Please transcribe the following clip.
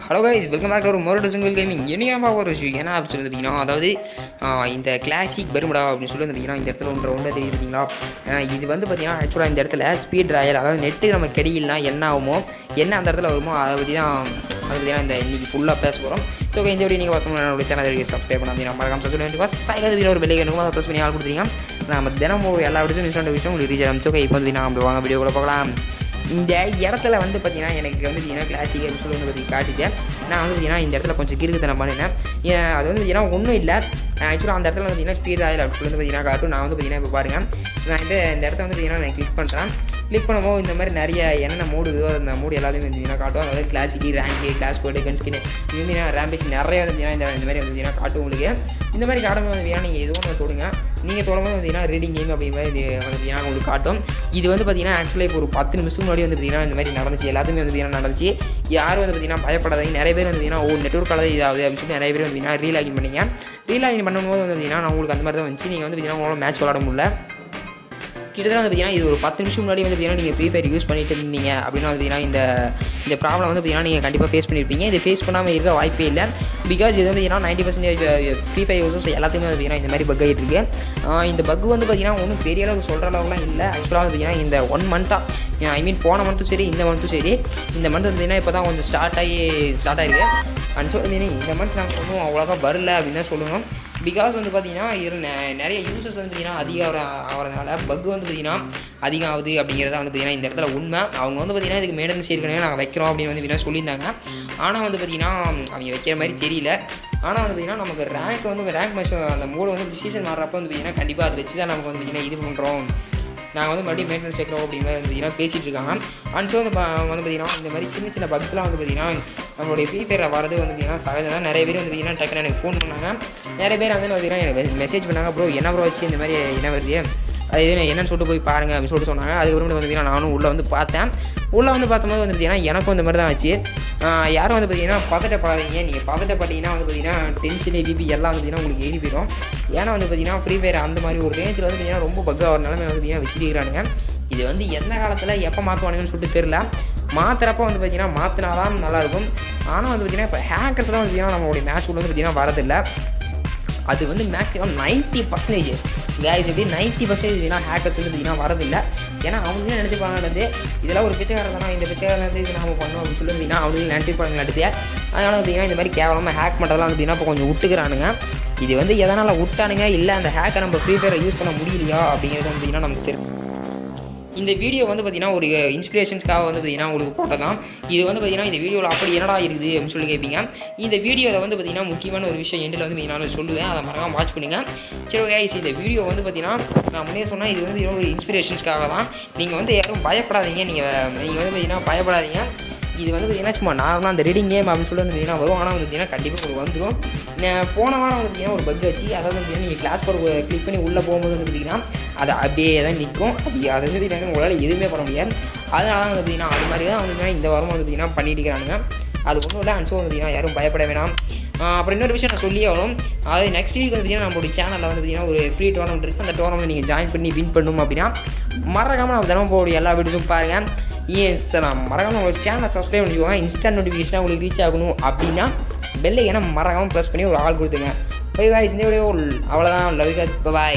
Hello guys, welcome back to ஒரு மோரோட single gaming. என்ன ஒரு விஷயம் என்ன அப்படின்னு சொல்லி பார்த்தீங்கன்னா, அதாவது இந்த கிளாசிக் பெருமடா அப்படின்னு சொல்லி பார்த்தீங்கன்னா இந்த இடத்துல ஒன்றை தெரியுது பார்த்தீங்களா. இது வந்து பார்த்தீங்கன்னா ஆக்சுவலாக இந்த இடத்துல ஸ்பீட் ராயல், அதாவது நெட்டு நம்ம கிடையில்னா என்ன ஆகுமோ, என்ன அந்த இடத்துல வருமோ அதை பற்றி தான் இந்த இன்றைக்கி ஃபுல்லாக பேச போகிறோம். ஸோ இந்த வீடியோ நீங்கள் பார்த்தோம்னா என்னோட சேனல் சப்ஸ்கிரைப் பண்ணி நம்ம மறக்காம சப்ஸ்கிரைப் ஒரு பெல்லை கணுக்கும் அதை ப்ரெஸ் பண்ணி ஆள் கொடுத்தீங்க. நம்ம தினமும் எல்லா வீடியோஸும் இன்ஸ்டாண்ட் விஷயம் உங்களுக்கு ரீச் ஆரம்பிச்சோம். இப்போ வந்து நம்ம வாங்க வீடியோக்குள்ள பார்க்கலாம். இந்த இடத்துல வந்து பார்த்தீங்கன்னா எனக்கு வந்து பார்த்தீங்கன்னா கிளாசிக் அப்படின்னு சொல்லி வந்து பற்றி காட்டிட்டேன். நான் வந்து பார்த்தீங்கன்னா இந்த இடத்துல கொஞ்சம் கிறுக்குத்தனம் பண்ணினேன். அது வந்து பார்த்தீங்கன்னா ஒன்றும் இல்லை. ஆக்சுவலாக அந்த இடத்துல வந்து பார்த்தீங்கன்னா ஸ்பீட் ஆயில் அப்படின்னு சொல்லி வந்து பார்த்தீங்கன்னா காட்டும். நான் வந்து பார்த்தீங்கன்னா இப்போ பாருங்கள், நான் இந்த இடத்த வந்து பார்த்தீங்கன்னா நான் கிளிக் பண்ணுறேன். கிளிக் பண்ணும்போது இந்த மாதிரி நிறைய என்னென்ன மூடு இதோ அந்த மூடு எல்லாத்தையும் வந்து காட்டும். அதாவது கிளாசிக்கு, ரேங்கு, கிளாஸ் கோடு, கன்ஸ்கின், இது வந்து ரேம்பேஜ் நிறைய வந்து இந்த மாதிரி வந்து காட்டும் உங்களுக்கு. இந்த மாதிரி காட்டும்போது வந்து நீங்கள் எதுவும் ஒன்று தொடுங்க. நீங்கள் தொடங்கும்போது பார்த்தீங்கன்னா ரீடிங் கேம் அப்படிங்கிற மாதிரி இது வந்து உங்களுக்கு காட்டும். இது வந்து பார்த்தீங்கன்னா ஆக்சுவலாக இப்போ ஒரு 10 நிமிஷம் முன்னாடி வந்து பார்த்தீங்கன்னா இந்த மாதிரி நடந்துச்சு. எல்லாத்துமே வந்து பார்த்தீங்கன்னா நடந்துச்சு. யாரும் வந்து பார்த்தீங்கன்னா பயப்படாதீங்க. நிறைய பேர் வந்து பார்த்தீங்கன்னா நெட்வொர்க் கலர் இதாகுது அப்படின்னு சொல்லி நிறைய பேர் வந்து பார்த்தீங்கன்னா ரீலாகின் பண்ணிங்க. ரீலாகின் பண்ணும்போது வந்து பார்த்தீங்கன்னா நான் உங்களுக்கு அந்த மாதிரி தான் வந்துச்சு. நீங்கள் வந்து பார்த்தீங்கன்னா உங்களால் மேட்ச் விளாட முடியல. கிட்டத்தட்ட வந்து பார்த்தீங்கன்னா இது ஒரு 10 நிமிஷம் முன்னாடி வந்து பார்த்தீங்கன்னா நீங்கள் ஃப்ரீ ஃபயர் யூஸ் பண்ணிட்டு இருந்தீங்க அப்படின்னா வந்து பார்த்தீங்கன்னா இந்த ப்ராப்ளம் வந்து பார்த்தீங்கன்னா நீங்கள் கண்டிப்பாக ஃபேஸ் பண்ணியிருப்பீங்க. இது ஃபேஸ் பண்ணாமல் இருக்க வாய்ப்பே இல்லை. பிகாஸ் இது வந்து பார்த்தீங்கன்னா 90% ஃப்ரீ ஃபயர் யூசர்ஸ் எல்லாத்தையுமே வந்து பார்த்தீங்கன்னா இந்த மாதிரி பக் ஆகிட்டு இருக்கு. இந்த பக் வந்து பார்த்தீங்கன்னா ஒன்றும் பெரிய அளவுக்கு சொல்கிற அளவுக்குலாம் இல்லை. ஆக்சுவலாக வந்து பார்த்தீங்கன்னா இந்த 1 மந்த்தாக, ஐ மீன் போன மந்த்தும் சரி இந்த மந்த்தும் சரி, இந்த மந்த் வந்து பார்த்தீங்கன்னா இப்போ தான் கொஞ்சம் ஸ்டார்ட் ஆகிருக்கு. அண்ட் ஸோ இந்த மந்த் நாங்கள் ஒன்றும் அவ்வளோக்கா வரல அப்படின்னு தான் சொல்லணும். பிகாஸ் வந்து பார்த்தீங்கன்னா இதில் நிறைய யூசர்ஸ் வந்து பார்த்தீங்கன்னா அதிகம் ஆகிறதுனால பக் வந்து பார்த்தீங்கன்னா அதிகம் ஆகுது அப்படிங்கிறத வந்து பார்த்தீங்கன்னா இந்த இடத்துல உண்மை. அவங்க வந்து பார்த்தீங்கன்னா இதுக்கு மெயின்டெனன்ஸ் ஏற்கனவே நாங்கள் வைக்கிறோம் அப்படின்னு வந்து பார்த்தீங்கன்னா சொல்லியிருந்தாங்க. ஆனால் வந்து பார்த்தீங்கன்னா அவங்க வைக்கிற மாதிரி தெரியல. ஆனால் வந்து பார்த்தீங்கன்னா நமக்கு ரேங்க் மேட்ச் அந்த மூடு வந்து சீசன் மாறுறப்போ வந்து பார்த்தீங்கன்னா கண்டிப்பாக அதை வச்சு தான் நமக்கு வந்து பார்த்தீங்கன்னா இது பண்ணுறோம், நாங்கள் வந்து மறுபடியும் மெயின்டெனன்ஸ் சேர்க்குறோம் அப்படிங்கிற மாதிரி வந்து பார்த்தீங்கன்னா பேசிகிட்டு இருக்காங்க. அண்ட் ஸோ வந்து பார்த்தீங்கன்னா இந்த மாதிரி சின்ன பக்ஸ்லாம் வந்து பார்த்தீங்கன்னா நம்மளுடைய ஃப்ரீ ஃபயரில் வரது வந்து பார்த்தீங்கன்னா சகஜம் தான். நிறைய பேர் வந்து பார்த்தீங்கன்னா டக்குன்னு எனக்கு ஃபோன் பண்ணாங்க. நிறைய பேர் வந்து பார்த்தீங்கன்னா எனக்கு மெசேஜ் பண்ணாங்க, ப்ரோ என்ன ப்ரோ வச்சு இந்த மாதிரி என்ன வருது, அது என்னென்னு சொல்லிட்டு போய் பாருங்கள் அப்படின்னு சொல்லிட்டு சொன்னாங்க. அதுக்கப்புறம் வந்து பார்த்தீங்கன்னா நானும் உள்ளே வந்து பார்த்தேன். உள்ளே வந்து பார்த்தம்போது வந்து பார்த்தீங்கன்னா எனக்கும் இந்த மாதிரி தான் ஆச்சு. யாரும் வந்து பார்த்தீங்கன்னா பதட்டப்படாதீங்க. நீங்கள் பதட்டப்பட்டீங்கன்னா வந்து பார்த்தீங்கன்னா டென்ஷன், பிபி எல்லாம் வந்து பார்த்தீங்கன்னா உங்களுக்கு ஏறி போயிடும். ஏன்னா வந்து பார்த்தீங்கன்னா ஃப்ரீ ஃபயர் அந்த மாதிரி ஒரு ரேஞ்சில் வந்து பார்த்தீங்கன்னா ரொம்ப பக்காக ஒரு நிலைமை வந்து பார்த்தீங்கன்னா வச்சுருக்கிறானுங்க. இது வந்து எந்த காலத்தில் எப்போ மாற்றுவானுங்கன்னு சொல்லிட்டு தெரில. மாற்றுறப்ப வந்து பார்த்தீங்கன்னா மாற்றினாதான் நல்லாயிருக்கும். ஆனால் வந்து பார்த்தீங்கன்னா இப்போ ஹேக்கர்ஸ்லாம் வந்து பார்த்தீங்கன்னா நம்மளுடைய மேட்ச் உள்ள வந்து பார்த்தீங்கன்னா வரதில்லை. அது வந்து மேக்ஸிமம் 90% கேஸ் எப்படி 90% ஹேக்கர்ஸ் வந்து பார்த்தீங்கன்னா வரதில்லை. ஏன்னா அவங்களே நினச்சிப்பாங்க இதெல்லாம் ஒரு பிச்சைக்காரர் தானே, இந்த பிச்சைக்காரர் இது நம்ம பண்ணோம் அப்படின்னு சொல்லி பார்த்தீங்கன்னா அவங்களே நினச்சிருப்பாங்க அடுத்து. அதனால் பார்த்தீங்கன்னா இந்த மாதிரி கேவலமாக ஹேக் பண்ணுறதுலாம் வந்து பார்த்தீங்கன்னா இப்போ கொஞ்சம் விட்டுக்கிறானுங்க. இது வந்து எதனால் விட்டானுங்க, இல்லை அந்த ஹேக்கை நம்ம ஃப்ரீ ஃபயரை யூஸ் பண்ண முடியலையா அப்படிங்கிறது வந்து பார்த்தீங்கன்னா நமக்கு தெரியும். இந்த வீடியோ வந்து பார்த்தீங்கன்னா ஒரு இன்ஸ்பிரேஷன்ஸ்க்காக வந்து பார்த்தீங்கன்னா உங்களுக்கு போட்டதான். இது வந்து பார்த்தீங்கன்னா இந்த வீடியோவில் அப்படி என்னடா இருக்குது அப்படின்னு சொல்லி கேட்பீங்க. இந்த வீடியோவில் வந்து பார்த்தீங்கன்னா முக்கியமான ஒரு விஷயம் எண்டில் வந்து நான் சொல்லுவேன், அதை மறக்காம வாட்ச் பண்ணுங்கள். சரி ஓகே, இந்த வீடியோ வந்து பார்த்தீங்கன்னா நான் முன்னே சொன்னால் இது வந்து ஒரு இன்ஸ்பிரேஷன்ஸ்க்காக தான். நீங்கள் வந்து யாரும் பயப்படாதீங்க. நீங்கள் வந்து பார்த்தீங்கன்னா பயப்படாதீங்க. இது வந்து பார்த்தீங்கன்னா சும்மா நார்மலாக அந்த ரீடிங் கேம் அப்படின்னு சொல்லி வந்து பார்த்தீங்கன்னா வரும். ஆனால் வந்து பார்த்தீங்கன்னா கண்டிப்பாக உங்களுக்கு வந்துடும். போன வாரம் வந்து பார்த்தீங்கன்னா ஒரு பக் வச்சு, அதாவது வந்து நீங்கள் கிளாஸ் போர் கிளிக் பண்ணி உள்ளே போகும்போது வந்து பார்த்தீங்கன்னா அது அப்படியே தான் நிற்கும். அதை வந்து பார்த்தீங்கன்னா உங்களால் எதுவுமே பண்ண முடியாது. அதனால தான் வந்து பார்த்தீங்கன்னா அது மாதிரி தான் வந்து பார்த்தீங்கன்னா இந்த வாரம் வந்து பார்த்தீங்கன்னா பண்ணிட்டு இருக்கிறானுங்க. அது ஒன்றும் இல்லை. அண்ட் ஸோ வந்து பார்த்தீங்கன்னா யாரும் பயப்பட வேணாம். அப்புறம் இன்னொரு விஷயம் நான் சொல்லி ஆகணும். அதாவது நெக்ஸ்ட் வீக் வந்து பார்த்தீங்கன்னா நம்மளுடைய சேனலில் வந்து பார்த்தீங்கன்னா ஒரு ஃப்ரீ டோர்னமெண்ட் இருக்குது. அந்த டோர்னமெண்ட் நீங்கள் ஜாயின் பண்ணி வின் பண்ணணும் அப்படின்னா மறக்காமல் நம்ம தினமும் போகக்கூடிய எல்லா வீடியோஸும் பாருங்கள். நான் மறக்காமல் உங்களோட சேனலை சப்ஸ்கிரைப் பண்ணிக்கோங்க. இன்ஸ்டன்ட் நோட்டிஃபிகேஷனாக உங்களுக்கு ரீச் ஆகணும் அப்படின்னா பெல்லை ஏன்னா மறக்காமல் ப்ரெஸ் பண்ணி ஒரு ஆள் கொடுத்துங்க. ஓகே गाइस, இந்த வீடியோ அவ்வளோதான். Love you guys, by.